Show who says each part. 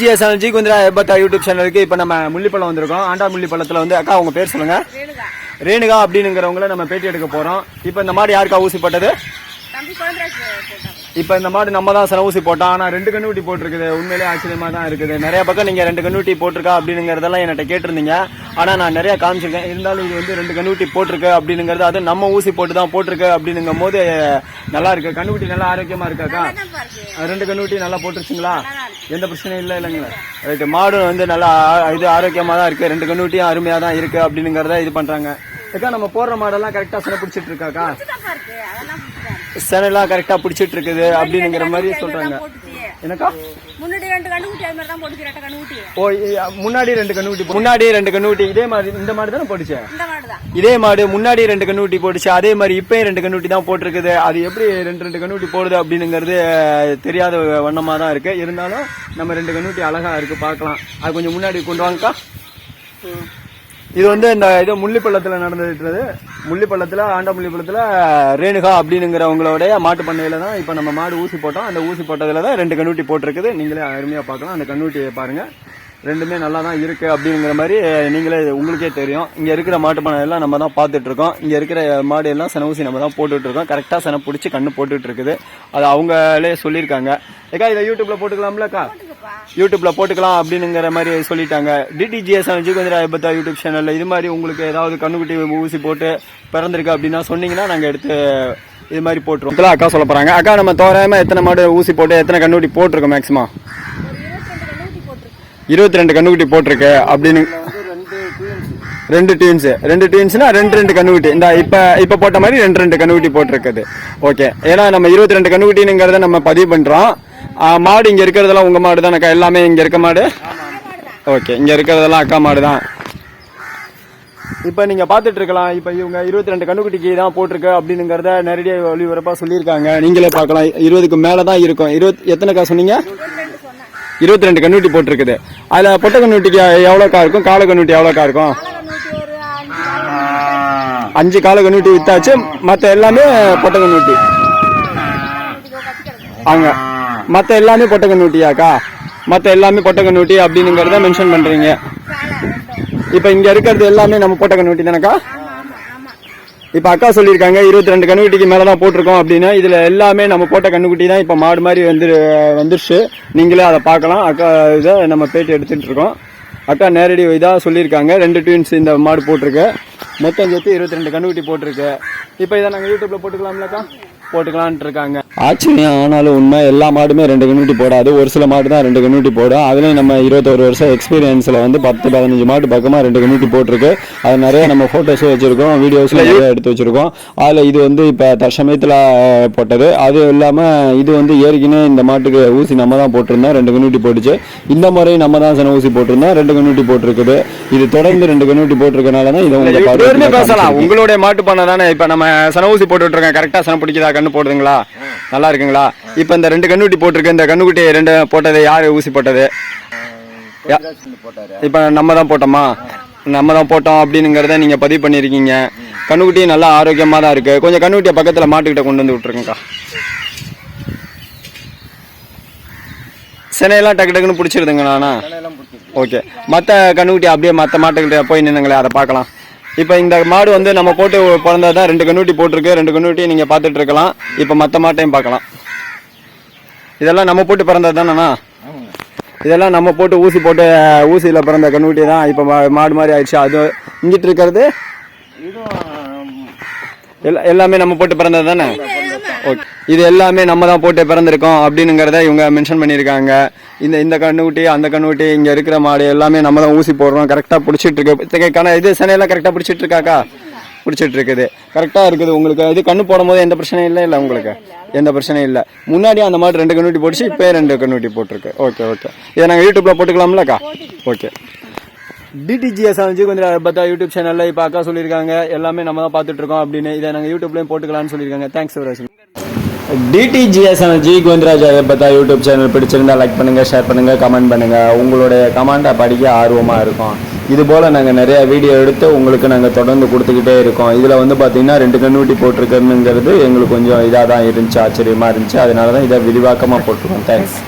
Speaker 1: டிடிஜிஎஸ் ஜீகுந்திரா ஹெபத்தா YouTube சேனலுக்கு இப்போ நம்ம முள்ளிப்பழம் வந்திருக்கோம். ஆண்டா முள்ளிப்பழத்தில் வந்து அக்கா உங்க பேர் சொல்லுங்க. ரேணுகா அப்படிங்கிறவங்கள நம்ம பேட்டி எடுக்க போறோம். இப்போ இந்த மாடு யாருக்கா ஊசி போட்டது? இப்போ இந்த மாடு நம்ம தான் ஊசி போட்டோம். ஆனால் 2 கண்ணுக்குட்டி போட்டிருக்குது. உண்மையிலே ஆச்சரியமா தான் இருக்குது. நிறைய பக்கம் நீங்க 2 கண்ணுக்குட்டி போட்டிருக்கா அப்படிங்கிறதெல்லாம் என்கிட்ட கேட்டிருந்தீங்க. ஆனால் நான் நிறைய காமிச்சிருக்கேன். இருந்தாலும் இது வந்து 2 கண்ணுக்குட்டி போட்டிருக்கு அப்படிங்கிறது அது நம்ம ஊசி போட்டு தான் போட்டிருக்கு அப்படிங்கும் போது நல்லா இருக்கு. கண்ணுக்குட்டி நல்லா ஆரோக்கியமா இருக்காக்கா? 2 கண்ணுக்குட்டி நல்லா போட்டுருச்சுங்களா? எந்த பிரச்சனையும் இல்லை இல்லைங்களா? ரைட்டு. மாடு வந்து நல்லா இது ஆரோக்கியமா தான் இருக்கு. 2 கண்ணுக்குட்டியும் அருமையா தான் இருக்கு அப்படிங்கிறத இது பண்றாங்க. அக்கா நம்ம போடுற மாடெல்லாம் கரெக்டா செனை பிடிச்சிட்டு இருக்காக்கா? செனைலாம் கரெக்டா பிடிச்சிட்டு இருக்குது அப்படிங்கிற மாதிரி சொல்றாங்க. என்னக்கா முன்னாடி 2 கண்ணுக்குட்டி இதே மாதிரி இந்த மாடு தானே போட்டுச்சு. இதே மாடு முன்னாடி 2 கண்ணுக்குட்டி போட்டுச்சு. அதே மாதிரி இப்பயும் 2 கண்ணுக்குட்டி தான் போட்டிருக்குது. அது எப்படி 2 கண்ணுக்குட்டி போடுது அப்படிங்கிறது தெரியாத வண்ணமா தான் இருக்கு. இருந்தாலும் நம்ம 2 கண்ணுக்குட்டி அழகா இருக்கு, பார்க்கலாம். அது கொஞ்சம் முன்னாடி கொண்டு வாங்கக்கா. இது வந்து இந்த இது முள்ளிப்பள்ளத்துல நடந்துட்டு, முள்ளிப்பள்ளத்துல ஆண்டா முள்ளிப்பள்ளத்துல ரேணுகா அப்படிங்கிறவங்களுடைய மாட்டு பண்ணையில தான் இப்ப நம்ம மாடு ஊசி போட்டோம். அந்த ஊசி போட்டதுல தான் 2 கண்ணுக்குட்டி போட்டிருக்குது. நீங்களே அருமையா பார்க்கலாம். அந்த கண்ணுக்குட்டியை பாருங்க, ரெண்டுமே நல்லா தான் இருக்கு அப்படிங்கிற மாதிரி நீங்களே உங்களுக்கே தெரியும். இங்க இருக்கிற மாட்டு பண்ணை எல்லாம் நம்ம தான் பார்த்துட்டு இருக்கோம். இங்க இருக்கிற மாடு எல்லாம் சென ஊசி நம்ம தான் போட்டுட்டு இருக்கோம். கரெக்டா சென பிடிச்சி கண்ணு போட்டுட்டு இருக்குது. அது அவங்களே சொல்லியிருக்காங்க. ஏக்கா இதை யூடியூப்ல போட்டுக்கலாம்லக்கா? யூடியூப்ல போட்டுக்கலாம் அப்படிங்கிற மாதிரி சொல்லிட்டாங்க. டிடிஜிஎஸ் ஜீகுந்திரா ஹெபத்தா யூடியூப் சேனல்ல இது மாதிரி உங்களுக்கு ஏதாவது கண்ணுக்குட்டி ஊசி போட்டு பிறந்திருக்கு அப்படின்னா சொன்னீங்கன்னா நாங்க எடுத்து இது மாதிரி போட்டுருவோம். அக்கா சொல்ல போறாங்க. அக்கா நம்ம தோராயமா எத்தனை மாடு ஊசி போட்டு எத்தனை கண்ணுக்குட்டி போட்டிருக்கோம்? மேக்சிமம் 22 கண்ணுக்குட்டி போட்டிருக்கு அப்படின்னு. 2 டீன்ஸ்னா 2 கண்ணுக்குட்டி. இந்த இப்ப போட்ட மாதிரி 2 கண்ணுக்குட்டி போட்டிருக்குது. ஓகே. ஏன்னா நம்ம 22 கண்ணுக்குட்டிங்கிறத நம்ம பதிவு பண்றோம். மாடு இங்க இருக்கிறதெல்லாம் உங்க மாடு தானக்கா? எல்லாமே இங்க இருக்க மாடு? ஓகே. இங்க இருக்கிறதெல்லாம் அக்கா மாடு தான். இப்ப நீங்க பாத்துட்டு இருக்கலாம். இப்ப இவங்க 22 கண்ணுக்குட்டிக்கு தான் போட்டிருக்கு அப்படிங்கிறத நேரடியாக ஒளிபரப்பா சொல்லியிருக்காங்க. நீங்களே பார்க்கலாம். 20க்கு மேலதான் இருக்கும். எத்தனைக்கா சொன்னீங்க? 22 கண்ணுக்குட்டி போட்டிருக்குது. அதுல பொட்டை கண்ணுக்குட்டிக்கு எவ்வளோக்கா இருக்கும்? கால கண்ணுக்குட்டி எவ்வளோக்கா இருக்கும்? 5 கால கண்ணுக்குட்டி வித்தாச்சு. மத்த எல்லாமே பொட்டை கண்ணுக்குட்டி. அங்க மத்த எல்லாமே பொட்டை கண்ணுக்குட்டியாக்கா? மத்த எல்லாமே பொட்டை கண்ணுக்குட்டி அப்படிங்கிறத மென்ஷன் பண்றீங்க. இப்ப இங்க இருக்கிறது எல்லாமே நம்ம பொட்டை கண்ணுக்குட்டி தானக்கா? இப்ப அக்கா சொல்லியிருக்காங்க 22 கண்ணுக்குட்டிக்கு மேலதான் போட்டிருக்கோம் அப்படின்னு. இதுல எல்லாமே நம்ம போட்ட கண்ணுக்குட்டி தான் இப்ப மாடு மாதிரி வந்துருச்சு. நீங்களே அதை பார்க்கலாம். அக்கா இதை நம்ம பேட்டி எடுத்துட்டு இருக்கோம். அக்கா நேரடி இதா சொல்லியிருக்காங்க. 2 ட்வின்ஸ் இந்த மாடு போட்டிருக்கு. மொத்தம் சேர்த்து 22 கண்ணுக்குட்டி போட்டிருக்கு. இப்ப இதை நாங்க யூடியூப்ல போட்டுக்கலாம்லக்கா? போட்டுக்கலான்ட்டு இருக்காங்க. ஆச்சரியம். ஆனாலும் உண்மை, எல்லா மாடுமே 2 கண்ணுக்குட்டி போடாது. ஒரு சில மாடு தான் 2 கண்ணுக்குட்டி போடும். அதுலயும் நம்ம 21 வருஷம் எக்ஸ்பீரியன்ஸ்ல வந்து 10-15 மாடு பக்கமா 2 கண்ணுக்குட்டி போட்டிருக்கு. அது நிறைய நம்ம போட்டோஸ் வச்சிருக்கோம், வீடியோஸ்ல நிறைய எடுத்து வச்சிருக்கோம். அதுல இது வந்து இப்ப தற்சமயத்துல போட்டது. அது இல்லாம இது வந்து ஏற்கனவே இந்த மாட்டுக்கு ஊசி நம்ம தான் போட்டிருந்தோம். 2 கண்ணுக்குட்டி போட்டுச்சு. இந்த முறை நம்ம தான் சென ஊசி போட்டிருந்தோம். 2 கண்ணுக்குட்டி போட்டிருக்குது. இது தொடர்ந்து 2 கண்ணுக்குட்டி போட்டிருக்கனாலதான் இதை உங்களுக்கு பேசலாம். உங்களுடைய மாட்டு பண்ண தானே இப்ப நம்ம சென ஊசி போட்டுட்டு இருக்கோம். கரெக்டா சென பிடிக்குதா? கண்ணு போடுதுங்களா? நல்லா இருக்குங்களா? இப்ப இந்த 2 கண்ணுக்குட்டி போட்டிருக்கு. இந்த கண்ணுக்குட்டி 2 போட்டது யாரு ஊசி போட்டது? இப்ப நம்ம தான் போட்டோமா? நம்ம தான் போட்டோம் அப்படிங்கிறத நீங்க பதிவு பண்ணிருக்கீங்க. கண்ணுக்குட்டி நல்லா ஆரோக்கியமா தான் இருக்கு. கொஞ்சம் கண்ணுக்குட்டிய பக்கத்துல மாட்டுக்கிட்ட கொண்டு வந்து விட்டுருங்கக்கா. செனையெல்லாம் டக்கு டக்குன்னு பிடிச்சிருதுங்க. நானா ஓகே. மத்த கண்ணுக்குட்டி அப்படியே மத்த மாட்டுக்கிட்ட போய் நின்னுங்களே, அதை பார்க்கலாம். இப்ப இந்த மாடு வந்து நம்ம போட்டு பிறந்ததான் 2 கண்ணுக்குட்டி போட்டிருக்கு. 2 கண்ணுக்குட்டி நீங்க பாத்துட்டு இருக்கலாம். இப்ப மத்த மாட்டையும் பார்க்கலாம். இதெல்லாம் நம்ம போட்டு பிறந்தது தானேண்ணா? இதெல்லாம் நம்ம போட்டு ஊசி போட்டு ஊசியில பிறந்த கண்ணுக்குட்டி தான் இப்ப மாடு மாதிரி ஆயிடுச்சு. அது இங்கிட்டு இருக்கிறது எல்லாமே நம்ம போட்டு பிறந்தது தானே? ஓகே. இது எல்லாமே நம்ம தான் போட்டு பிறந்திருக்கோம் அப்படிங்கிறத இவங்க மென்ஷன் பண்ணியிருக்காங்க. இந்த கண்ணுக்குட்டி அந்த கண்ணுக்குட்டி இங்க இருக்கிற மாடு எல்லாமே நம்ம தான் ஊசி போடுறோம். கரெக்டா பிடிச்சிட்டு இருக்கு. இது செனையெல்லாம் கரெக்டா பிடிச்சிட்டு இருக்காக்கா? பிடிச்சிட்டு இருக்குது. கரெக்டா இருக்குது. உங்களுக்கு இது கண்ணு போடும் போது எந்த பிரச்சனையும் இல்லை உங்களுக்கு? எந்த பிரச்சனையும் இல்லை. முன்னாடி அந்த மாடு 2 கண்ணுக்குட்டி போட்டுச்சு. இப்போ 2 கண்ணுக்குட்டி போட்டிருக்கு. Okay okay. இதை நாங்கள் யூடியூப்ல போட்டுக்கலாம்லக்கா? ஓகே. டிடிஜிஎஸ் ஜீகுந்திரா ஹெபத்தா யூடியூப் சேனல்ல இப்ப அக்கா சொல்லியிருக்காங்க எல்லாமே நம்ம தான் பார்த்துட்டு இருக்கோம் அப்படின்னு. இதை நாங்கள் யூடியூப்லயும் போட்டுக்கலாம்னு சொல்லியிருக்காங்க. தேங்க்ஸ் ஃபார் வாட்சிங். டிடிஜிஎஸ் ஜீகுந்திரா ஹெபத்தா யூடியூப் சேனல் பிடிச்சிருந்தா லைக் பண்ணுங்க, ஷேர் பண்ணுங்க, கமெண்ட் பண்ணுங்க. உங்களுடைய கமெண்டை படிக்க ஆர்வமா இருக்கும். இது போல நாங்கள் நிறைய வீடியோ எடுத்து உங்களுக்கு நாங்கள் தொடர்ந்து கொடுத்துக்கிட்டே இருக்கோம். இதில் வந்து பார்த்தீங்கன்னா 2 கண்ணுக்குட்டி போட்டிருக்குங்கிறது எங்களுக்கு கொஞ்சம் இதாக தான் இருந்துச்சு, ஆச்சரியமா இருந்துச்சு. அதனால தான் இதை விரிவாக்கமாக போட்டுருக்கோம். தேங்க்ஸ்.